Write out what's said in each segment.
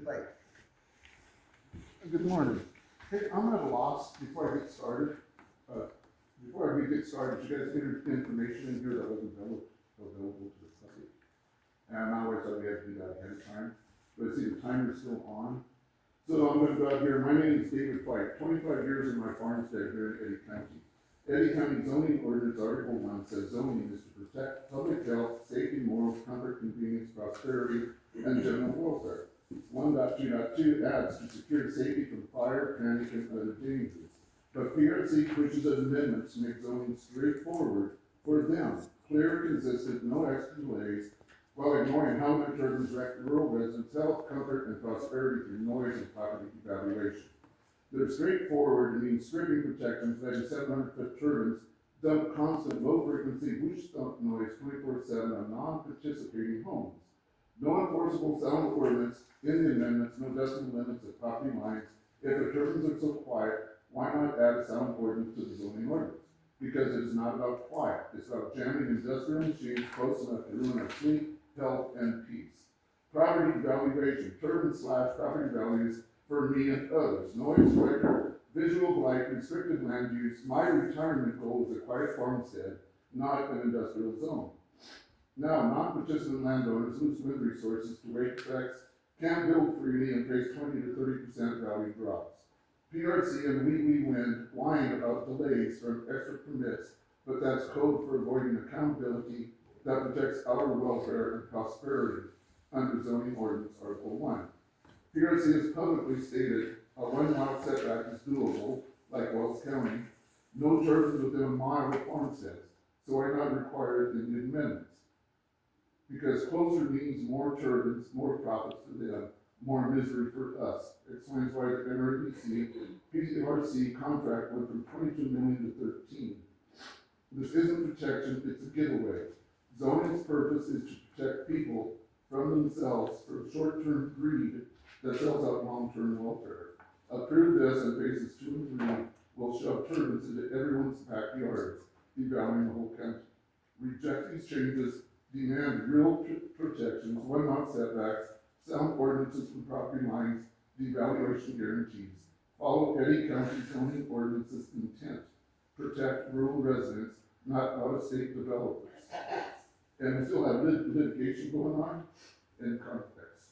Right. Good morning. Hey, I'm at a loss before I get started. Before we get started, you guys entered information in here that wasn't available to the public. And I always thought we had to do that ahead of time, but I see the timer's still on. So I'm gonna go out here. My name is David White, 25 years in my farmstead here in Eddy County. Eddy County zoning ordinance article 1 says zoning is to protect public health, safety, morals, comfort, convenience, prosperity, and general welfare. 1.2.2 adds to secure safety from fire, panic, and other dangers. But PRC pushes amendments to make zoning straightforward for them, clear, consistent, no extra delays, while ignoring how much urban rural residents' health, comfort, and prosperity through noise and property evaluation. They're straightforward and mean stripping protections, that is 700-foot turbines, dump constant low-frequency whoosh thump noise 24/7 on non-participating homes. No enforceable sound ordinance in the amendments, no decibel limits at property lines. If the turbines are so quiet, why not add a sound ordinance to the zoning ordinance? Because it is not about quiet, it's about jamming industrial machines close enough to ruin our sleep, health, and peace. Property valuation, turbine/property values for me and others. Noise, record, visual blight, restricted land use. My retirement goal is a quiet farmstead, not an industrial zone. Now, non-participant landowners lose wind resources to rate effects, can't build freely, and face 20 to 30% value drops. PRC and we win whine about delays from extra permits, but that's code for avoiding accountability that protects our welfare and prosperity under zoning ordinance article 1. PRC has publicly stated a 1 mile setback is doable, like Wells County. No turbines within a mile of farmsteads, so are not required in the amendments. Because closer means more turbines, more profits for them, more misery for us. Explains why the NRDC PRC contract went from 22 million to 13. This isn't protection, it's a giveaway. Zoning's purpose is to protect people from themselves from short-term greed that sells out long-term welfare. Approve this and phases 2 and 3 will shove turbines into everyone's backyards, devaluing the whole country. Reject these changes, demand real protections, 1 mile setbacks, sound ordinances from property lines, devaluation guarantees. Follow Eddy County zoning ordinances intent. Protect rural residents, not out-of-state developers. And we still have litigation going on in context.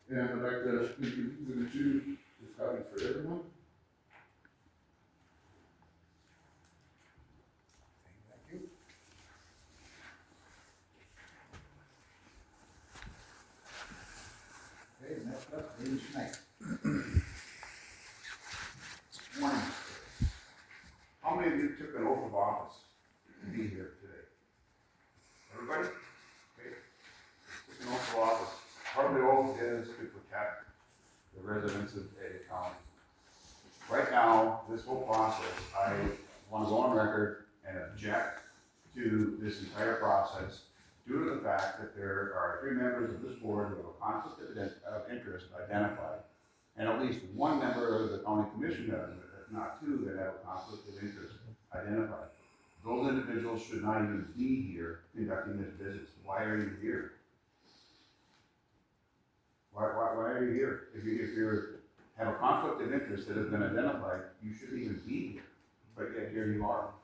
And I'd like to introduce the two copies for everyone. Thank you. Okay, next up, David Schneid. Morning. How many of you took an oath of office to be here today? Everybody? Okay. Took an oath of office. Part of the oath is to protect the residents of Eddy County. Right now, this whole process, I want to go on record and object to this entire process due to the fact that there are 3 members of this board who have a conflict of interest identified, and at least 1 member of the county commission does, if not 2, that have a conflict of interest identified. Those individuals should not even be here conducting this business. Why are you here? Why are you here? If you have a conflict of interest that has been identified, you shouldn't even be here. But yet here you are.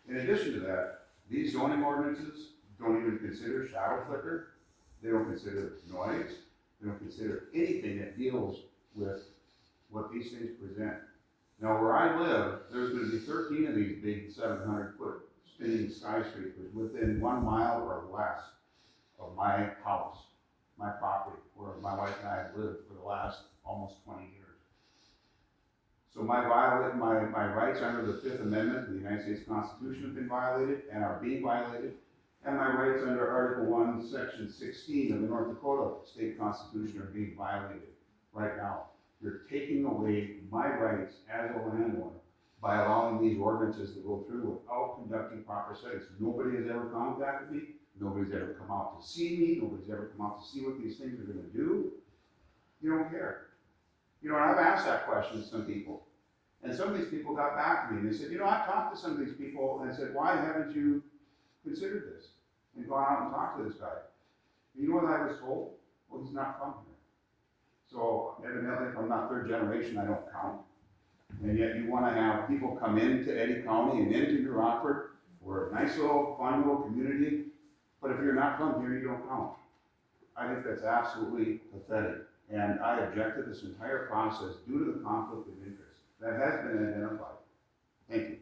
In addition to that, these zoning ordinances don't even consider shadow flicker. They don't consider noise. They don't consider anything that deals with what these things present. Now, where I live, there's going to be 13 of these big 700-foot spinning skyscrapers within 1 mile or less of my house, my property, where my wife and I have lived for the last almost 20 years. So my rights under the 5th Amendment of the United States Constitution have been violated and are being violated, and my rights under Article 1, Section 16 of the North Dakota State Constitution are being violated right now. You're taking away my rights as a landowner by allowing these ordinances to go through without conducting proper studies. Nobody has ever contacted me. Nobody's ever come out to see me. Nobody's ever come out to see what these things are going to do. You don't care. You know, and I've asked that question to some people. And some of these people got back to me and they said, you know, I've talked to some of these people and said, why haven't you considered this? And gone out and talked to this guy. And you know what I was told? Well, he's not from here. So evidently, if I'm not third generation, I don't count. And yet you wanna have people come into Eddy County and into New Rockford, we're a nice little, fun little community, but if you're not from here, you don't count. I think that's absolutely pathetic, and I object to this entire process due to the conflict of interest that has been identified. Thank you.